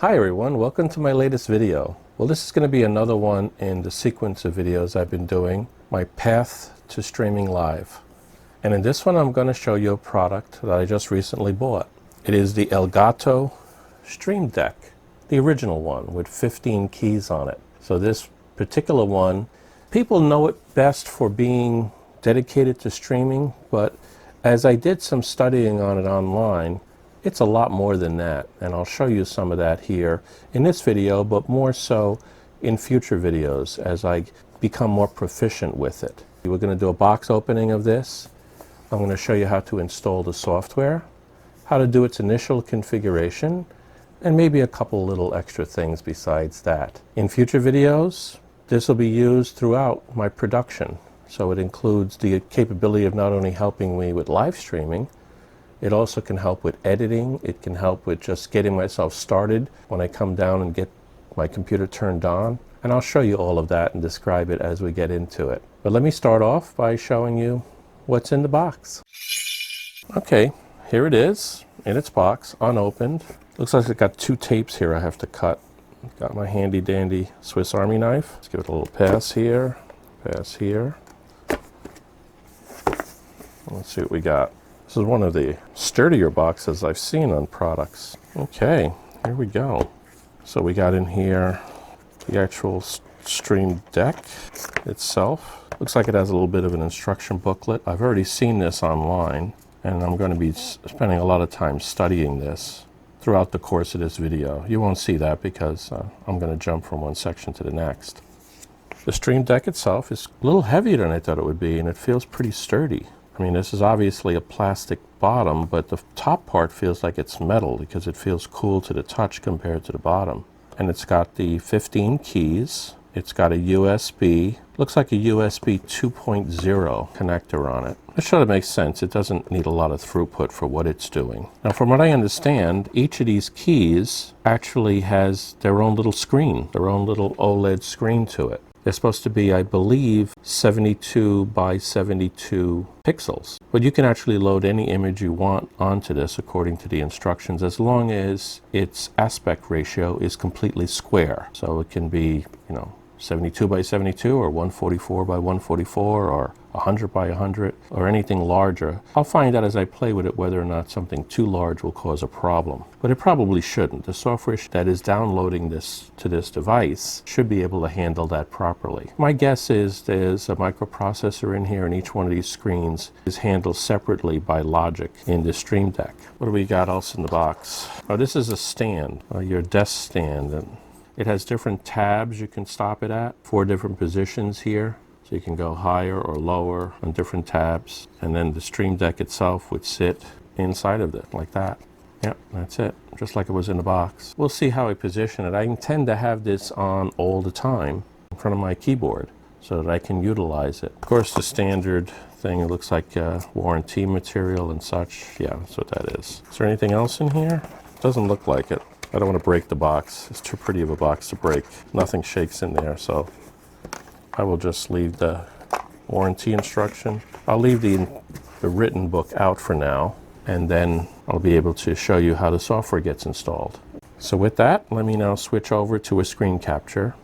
Hi everyone, welcome to my latest video. Well, this is going to be another one in the sequence of videos I've been doing, my path to streaming live. And in this one I'm going to show you a product that I just recently bought. It is the Elgato Stream Deck, the original one with 15 keys on it. So this particular one, people know it best for being dedicated to streaming, but as I did some studying on it online, it's a lot more than that, and I'll show you some of that here in this video, but more so in future videos as I become more proficient with it. We're going to do a box opening of this. I'm going to show you how to install the software, how to do its initial configuration, and maybe a couple little extra things besides that. In future videos, this will be used throughout my production, so it includes the capability of not only helping me with live streaming, it also can help with editing. It can help with just getting myself started when I come down and get my computer turned on. And I'll show you all of that and describe it as we get into it. But let me start off by showing you what's in the box. Okay, here it is in its box, unopened. Looks like it's got two tapes here I have to cut. Got my handy dandy Swiss Army knife. Let's give it a little pass here, pass here. Let's see what we got. This is one of the sturdier boxes I've seen on products. Okay, here we go. So we got in here the actual Stream Deck itself. Looks like it has a little bit of an instruction booklet. I've already seen this online, and I'm going to be spending a lot of time studying this throughout the course of this video. You won't see that because I'm going to jump from one section to the next. The Stream Deck itself is a little heavier than I thought it would be, and it feels pretty sturdy. I mean, this is obviously a plastic bottom, but the top part feels like it's metal because it feels cool to the touch compared to the bottom. And it's got the 15 keys. It's got a USB, looks like a USB 2.0 connector on it. It sort of makes sense. It doesn't need a lot of throughput for what it's doing. Now, from what I understand, each of these keys actually has their own little screen, their own little OLED screen to it. They're supposed to be, I believe, 72 by 72 pixels. But you can actually load any image you want onto this according to the instructions, as long as its aspect ratio is completely square. So it can be, 72 by 72 or 144 by 144 or 100 by 100 or anything larger. I'll find out as I play with it whether or not something too large will cause a problem. But it probably shouldn't. The software that is downloading this to this device should be able to handle that properly. My guess is there's a microprocessor in here, and each one of these screens is handled separately by logic in the Stream Deck. What do we got else in the box? Oh, this is a stand, your desk stand. And it has different tabs you can stop it at, 4 different positions here. So you can go higher or lower on different tabs. And then the Stream Deck itself would sit inside of it like that. Yep, that's it, just like it was in the box. We'll see how I position it. I intend to have this on all the time in front of my keyboard so that I can utilize it. Of course, the standard thing, it looks like warranty material and such. Yeah, that's what that is. Is there anything else in here? Doesn't look like it. I don't want to break the box. It's too pretty of a box to break. Nothing shakes in there, so I will just leave the warranty instruction. I'll leave the written book out for now, and then I'll be able to show you how the software gets installed. So with that, let me now switch over to a screen capture,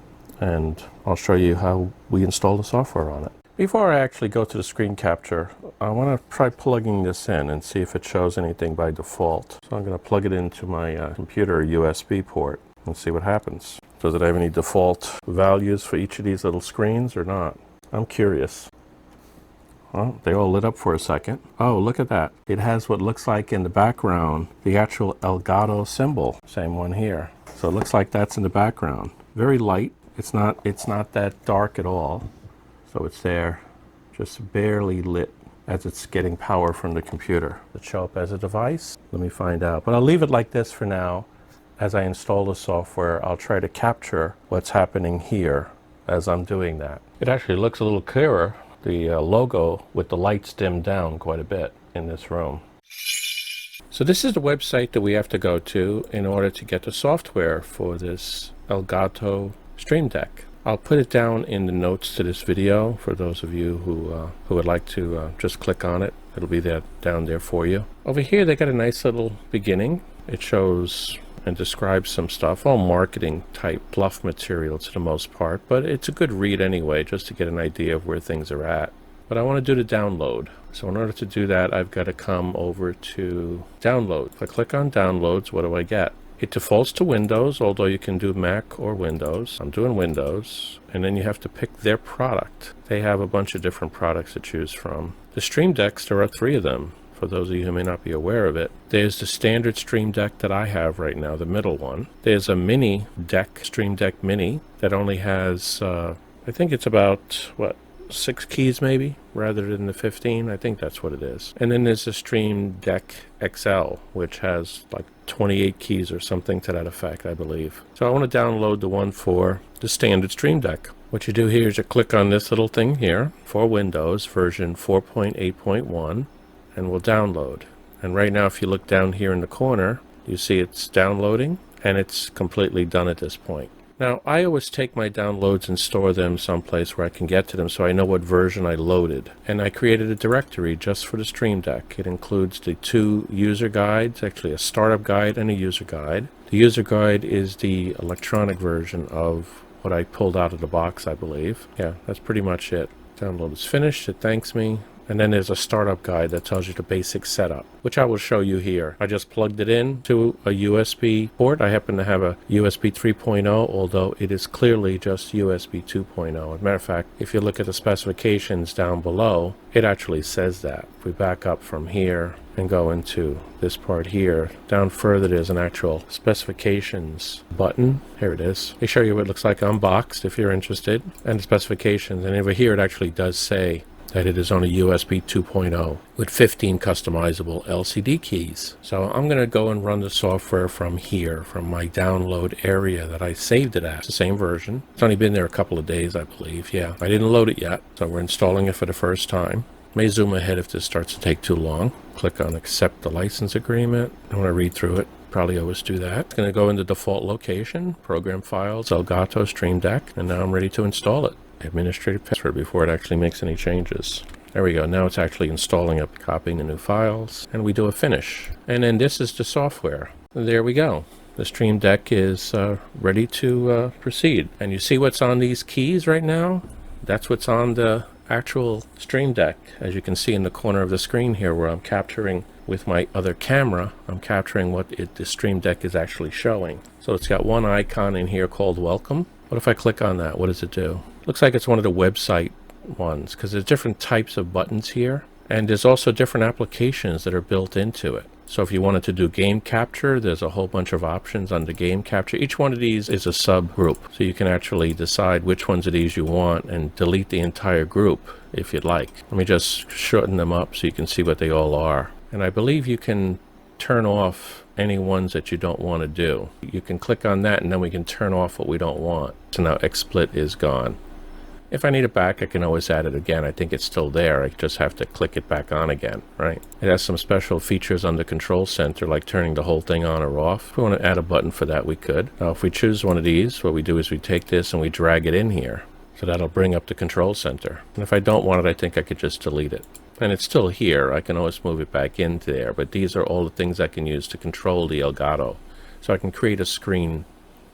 and I'll show you how we install the software on it. Before I actually go to the screen capture, I want to try plugging this in and see if it shows anything by default. So I'm going to plug it into my computer USB port and see what happens. Does it have any default values for each of these little screens or not? I'm curious. Well, they all lit up for a second. Oh, look at that. It has what looks like in the background the actual Elgato symbol. Same one here. So it looks like that's in the background. Very light. It's not that dark at all. So it's there, just barely lit as it's getting power from the computer. Does it show up as a device? Let me find out. But I'll leave it like this for now. As I install the software, I'll try to capture what's happening here as I'm doing that. It actually looks a little clearer, the logo with the lights dimmed down quite a bit in this room. So this is the website that we have to go to in order to get the software for this Elgato Stream Deck. I'll put it down in the notes to this video for those of you who would like to just click on it. It'll be there down there for you. Over here they got a nice little beginning. It shows and describes some stuff, all marketing type fluff material to the most part, but it's a good read anyway, just to get an idea of where things are at. But I want to do the download. So in order to do that, I've got to come over to download. If I click on downloads, what do I get? It defaults to Windows, although you can do Mac or Windows. I'm doing Windows, and then you have to pick their product. They have a bunch of different products to choose from. The Stream Decks, there are 3 of them. For those of you who may not be aware of it, there's the standard Stream Deck that I have right now, the middle one. There's a mini deck, Stream Deck Mini, that only has, I think it's about, 6 keys maybe, rather than the 15. I think that's what it is. And then there's the Stream Deck XL, which has like 28 keys or something to that effect, I believe. So I want to download the one for the standard Stream Deck. What you do here is you click on this little thing here for Windows version 4.8.1, and we'll download. And right now, if you look down here in the corner, you see it's downloading, and it's completely done at this point. Now, I always take my downloads and store them someplace where I can get to them so I know what version I loaded. And I created a directory just for the Stream Deck. It includes the 2 user guides, actually a startup guide and a user guide. The user guide is the electronic version of what I pulled out of the box, I believe. Yeah, that's pretty much it. Download is finished. It thanks me. And then there's a startup guide that tells you the basic setup, which I will show you here. I just plugged it in to a USB port. I happen to have a USB 3.0, although it is clearly just USB 2.0. As a matter of fact, if you look at the specifications down below, it actually says that. If we back up from here and go into this part here, down further there's an actual specifications button. Here it is. They show you what it looks like unboxed if you're interested, and the specifications. And over here it actually does say that it is on a USB 2.0 with 15 customizable LCD keys. So I'm going to go and run the software from here, from my download area that I saved it at. It's the same version. It's only been there a couple of days, I believe. Yeah, I didn't load it yet, so we're installing it for the first time. May zoom ahead if this starts to take too long. Click on accept the license agreement. I want to read through it. Probably always do that. It's going to go into default location, program files, Elgato, Stream Deck, and now I'm ready to install it. Administrative password before it actually makes any changes. There we go. Now it's actually installing up, copying the new files, and we do a finish. And then this is the software. There we go. The Stream Deck is ready to proceed. And you see what's on these keys right now? That's what's on the actual Stream Deck. As you can see in the corner of the screen here, where I'm capturing with my other camera, I'm capturing what the Stream Deck is actually showing. So it's got one icon in here called Welcome. What if I click on that? What does it do? Looks like it's one of the website ones, because there's different types of buttons here, and there's also different applications that are built into it. So if you wanted to do game capture, there's a whole bunch of options under game capture. Each one of these is a subgroup, so you can actually decide which ones of these you want and delete the entire group if you'd like. Let me just shorten them up so you can see what they all are. And I believe you can turn off any ones that you don't want to do. You can click on that, and then we can turn off what we don't want. So now XSplit is gone. If I need it back, I can always add it again. I think it's still there. I just have to click it back on again, right? It has some special features on the control center, like turning the whole thing on or off. If we want to add a button for that, we could. Now, if we choose one of these, what we do is we take this and we drag it in here. So that'll bring up the control center. And if I don't want it, I think I could just delete it. And it's still here. I can always move it back into there. But these are all the things I can use to control the Elgato. So I can create a screen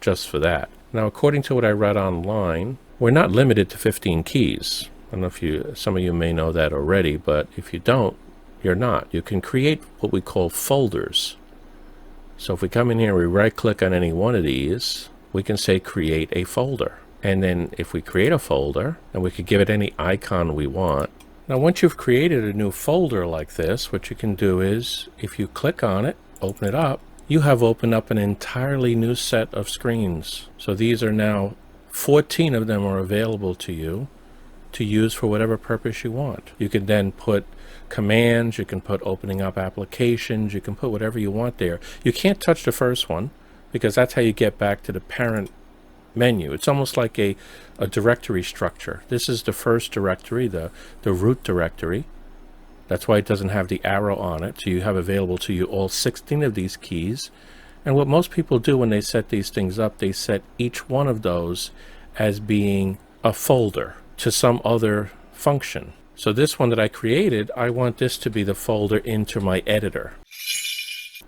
just for that. Now, according to what I read online, we're not limited to 15 keys. I don't know if some of you may know that already, but if you don't, you're not. You can create what we call folders. So if we come in here and we right-click on any one of these, we can say create a folder. And then if we create a folder, and we could give it any icon we want. Now, once you've created a new folder like this, what you can do is, if you click on it, open it up, you have opened up an entirely new set of screens. So these are now 14 of them are available to you to use for whatever purpose you want. You can then put commands, you can put opening up applications, you can put whatever you want there. You can't touch the first one because that's how you get back to the parent menu. It's almost like a directory structure. This is the first directory, the root directory. That's why it doesn't have the arrow on it. So you have available to you all 16 of these keys. And what most people do when they set these things up, they set each one of those as being a folder to some other function. So this one that I created, I want this to be the folder into my editor.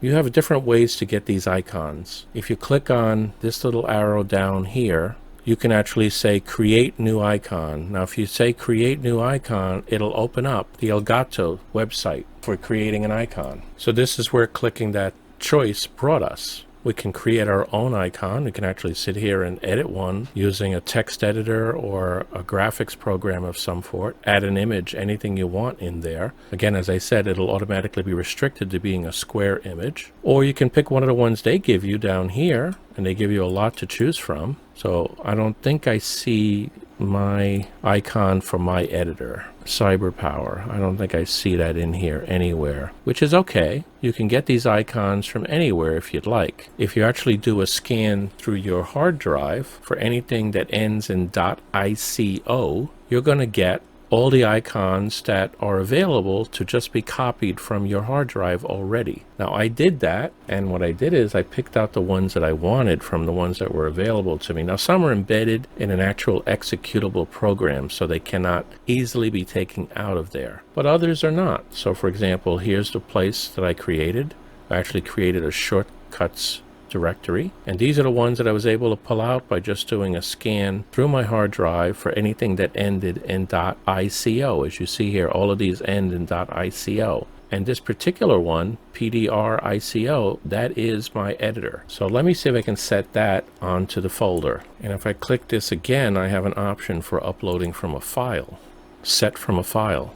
you have different ways to get these icons. If you click on this little arrow down here, you can actually say create new icon. Now if you say create new icon, it'll open up the Elgato website for creating an icon. So this is where clicking that choice brought us. We can create our own icon. We can actually sit here and edit one using a text editor or a graphics program of some sort. Add an image, anything you want in there. Again, as I said, it'll automatically be restricted to being a square image. Or you can pick one of the ones they give you down here, and they give you a lot to choose from. So I don't think I see my icon for my editor, CyberPower. I don't think I see that in here anywhere, which is okay. You can get these icons from anywhere if you'd like. If you actually do a scan through your hard drive for anything that ends in .ico, you're going to get all the icons that are available to just be copied from your hard drive already. Now I did that, and what I did is I picked out the ones that I wanted from the ones that were available to me. Now some are embedded in an actual executable program, so they cannot easily be taken out of there, but others are not. So for example, here's the place that I created. I actually created a shortcuts directory, and these are the ones that I was able to pull out by just doing a scan through my hard drive for anything that ended in .ico. As you see here, all of these end in .ico, and this particular one, PDR-ICO, that is my editor. So let me see if I can set that onto the folder, and if I click this again, I have an option for uploading from a file, set from a file.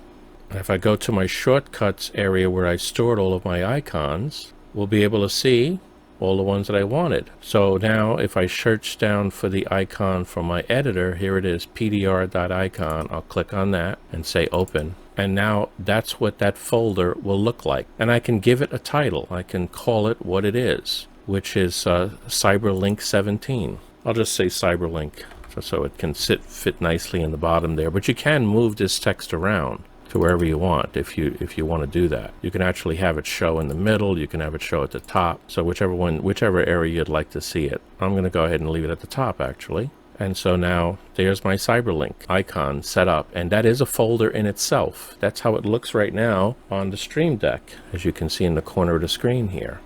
And if I go to my shortcuts area where I stored all of my icons, we'll be able to see all the ones that I wanted. So now if I search down for the icon from my editor, here it is, pdr.icon. I'll click on that and say open. And now that's what that folder will look like. And I can give it a title. I can call it what it is, which is Cyberlink 17. I'll just say Cyberlink so it can fit nicely in the bottom there. But you can move this text around to wherever you want if you want to do that. You can actually have it show in the middle, you can have it show at the top, so whichever area you'd like to see it. I'm going to go ahead and leave it at the top actually. And so now there's my Cyberlink icon set up, and that is a folder in itself. That's how it looks right now on the Stream Deck, as you can see in the corner of the screen here.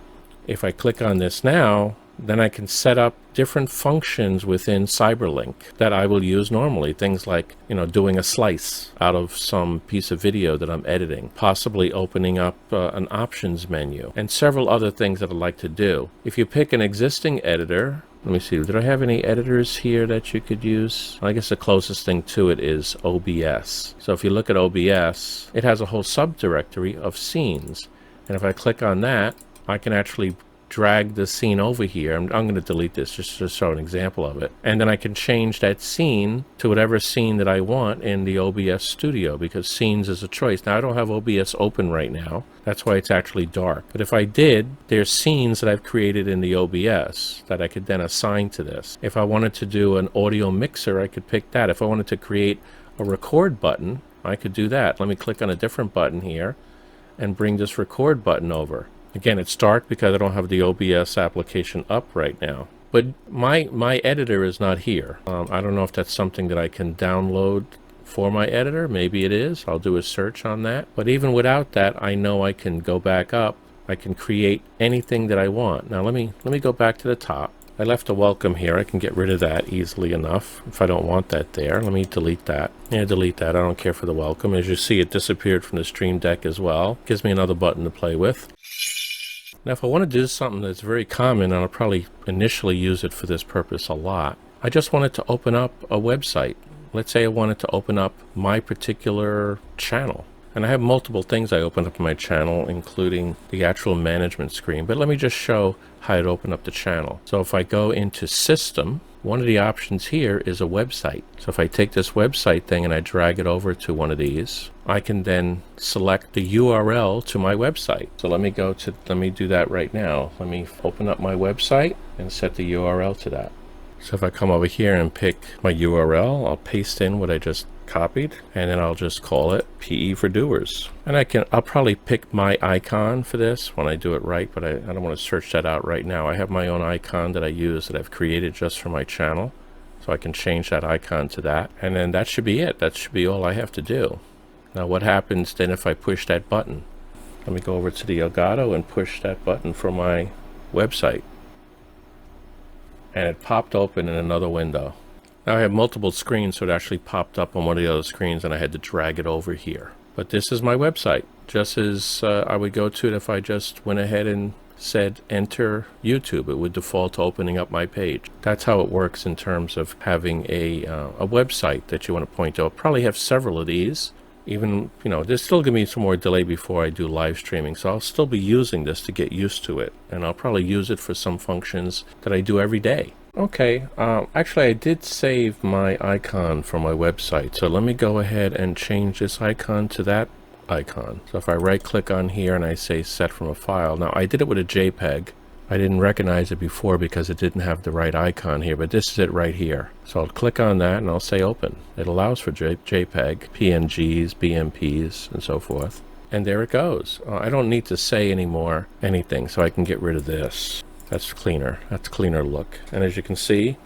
If I click on this now, then I can set up different functions within Cyberlink that I will use normally. Things like, doing a slice out of some piece of video that I'm editing, possibly opening up an options menu, and several other things that I'd like to do. If you pick an existing editor, let me see, did I have any editors here that you could use? I guess the closest thing to it is OBS. So if you look at OBS, it has a whole subdirectory of scenes. And if I click on that, I can actually drag the scene over here. I'm going to delete this just to show an example of it. And then I can change that scene to whatever scene that I want in the OBS studio, because scenes is a choice. Now I don't have OBS open right now. That's why it's actually dark. But if I did, there's scenes that I've created in the OBS that I could then assign to this. If I wanted to do an audio mixer, I could pick that. If I wanted to create a record button, I could do that. Let me click on a different button here and bring this record button over. Again, it's dark because I don't have the OBS application up right now. But my editor is not here. I don't know if that's something that I can download for my editor. Maybe it is. I'll do a search on that. But even without that, I know I can go back up. I can create anything that I want. Now let me go back to the top. I left a welcome here. I can get rid of that easily enough if I don't want that there. Let me delete that. Yeah, delete that. I don't care for the welcome. As you see, it disappeared from the Stream Deck as well. Gives me another button to play with. Now if I want to do something that's very common, and I'll probably initially use it for this purpose a lot, I just wanted to open up a website. Let's say I wanted to open up my particular channel. And I have multiple things I open up in my channel, including the actual management screen. But let me just show how to open up the channel. So if I go into System, one of the options here is a website. So if I take this website thing and I drag it over to one of these, I can then select the URL to my website. So let me do that right now. Let me open up my website and set the URL to that. So if I come over here and pick my URL, I'll paste in what I just copied, and then I'll just call it PE for Doers. And I'll probably pick my icon for this when I do it right, but I don't want to search that out right now. I have my own icon that I use that I've created just for my channel, so I can change that icon to that, and then that should be it. That should be all I have to do. Now what happens then if I push that button? Let me go over to the Elgato and push that button for my website. And it popped open in another window. Now I have multiple screens, so it actually popped up on one of the other screens and I had to drag it over here. But this is my website, just as I would go to it if I just went ahead and said enter YouTube. It would default to opening up my page. That's how it works in terms of having a website that you want to point to. I'll probably have several of these. Even, there's still going to be some more delay before I do live streaming, so I'll still be using this to get used to it. And I'll probably use it for some functions that I do every day. Okay, actually I did save my icon from my website, so let me go ahead and change this icon to that icon. So if I right click on here and I say set from a file, now I did it with a JPEG. I didn't recognize it before because it didn't have the right icon here, but this is it right here. So I'll click on that and I'll say open. It allows for JPEG, PNGs, BMPs, and so forth. And there it goes. I don't need to say anymore anything, so I can get rid of this. That's cleaner. That's cleaner look. And as you can see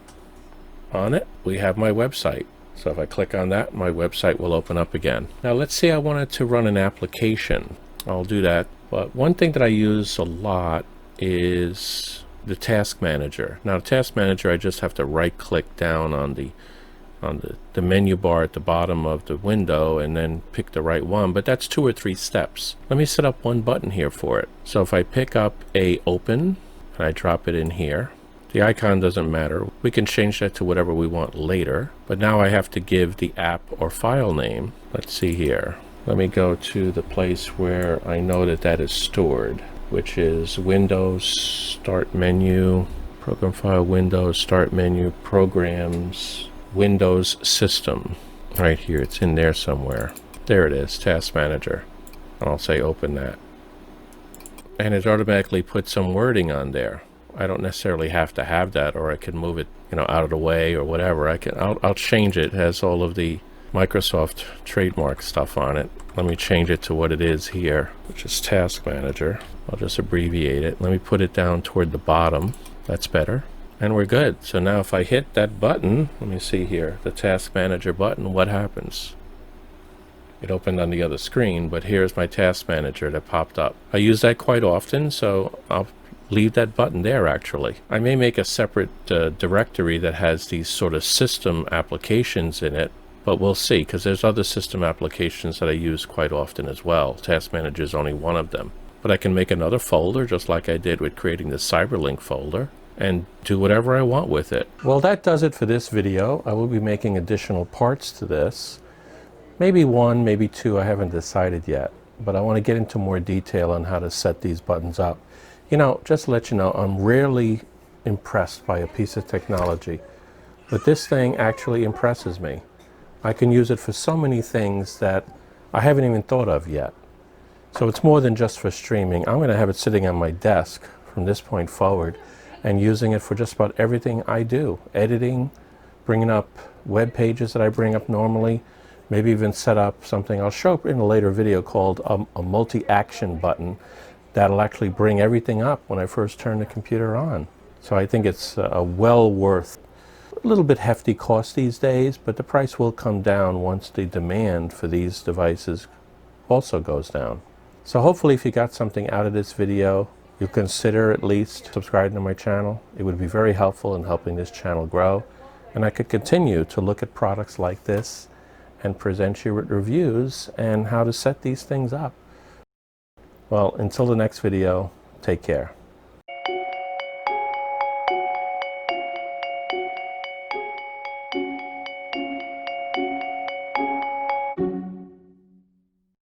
on it, we have my website. So if I click on that, my website will open up again. Now let's say I wanted to run an application. I'll do that. But one thing that I use a lot is the task manager. Now the task manager, I just have to right click down on the menu bar at the bottom of the window and then pick the right one, but that's 2 or 3 steps. Let me set up one button here for it. So if I pick up a open and I drop it in here, the icon doesn't matter. We can change that to whatever we want later, but now I have to give the app or file name. Let's see here. Let me go to the place where I know that is stored, which is Windows, Start Menu, Program File, Windows, Start Menu, Programs, Windows System. Right here, it's in there somewhere. There it is, Task Manager. And I'll say open that. And it automatically puts some wording on there. I don't necessarily have to have that, or I can move it, out of the way or whatever. I'll change it. It has all of the Microsoft trademark stuff on it. Let me change it to what it is here, which is Task Manager. I'll just abbreviate it. Let me put it down toward the bottom. That's better. And we're good. So now if I hit that button, let me see here, the Task Manager button, what happens? It opened on the other screen, but here's my Task Manager that popped up. I use that quite often, so I'll leave that button there actually. I may make a separate directory that has these sort of system applications in it, but we'll see, because there's other system applications that I use quite often as well. Task Manager is only one of them. But I can make another folder just like I did with creating the Cyberlink folder and do whatever I want with it. Well, that does it for this video. I will be making additional parts to this. Maybe 1, maybe 2, I haven't decided yet. But I want to get into more detail on how to set these buttons up. Just to let you know, I'm rarely impressed by a piece of technology. But this thing actually impresses me. I can use it for so many things that I haven't even thought of yet. So it's more than just for streaming. I'm going to have it sitting on my desk from this point forward and using it for just about everything I do. Editing, bringing up web pages that I bring up normally, maybe even set up something I'll show up in a later video called a multi-action button that'll actually bring everything up when I first turn the computer on. So I think it's well worth a little bit hefty cost these days, but the price will come down once the demand for these devices also goes down. So hopefully if you got something out of this video, you'll consider at least subscribing to my channel. It would be very helpful in helping this channel grow, and I could continue to look at products like this and present you with reviews and how to set these things up. Well, until the next video, take care.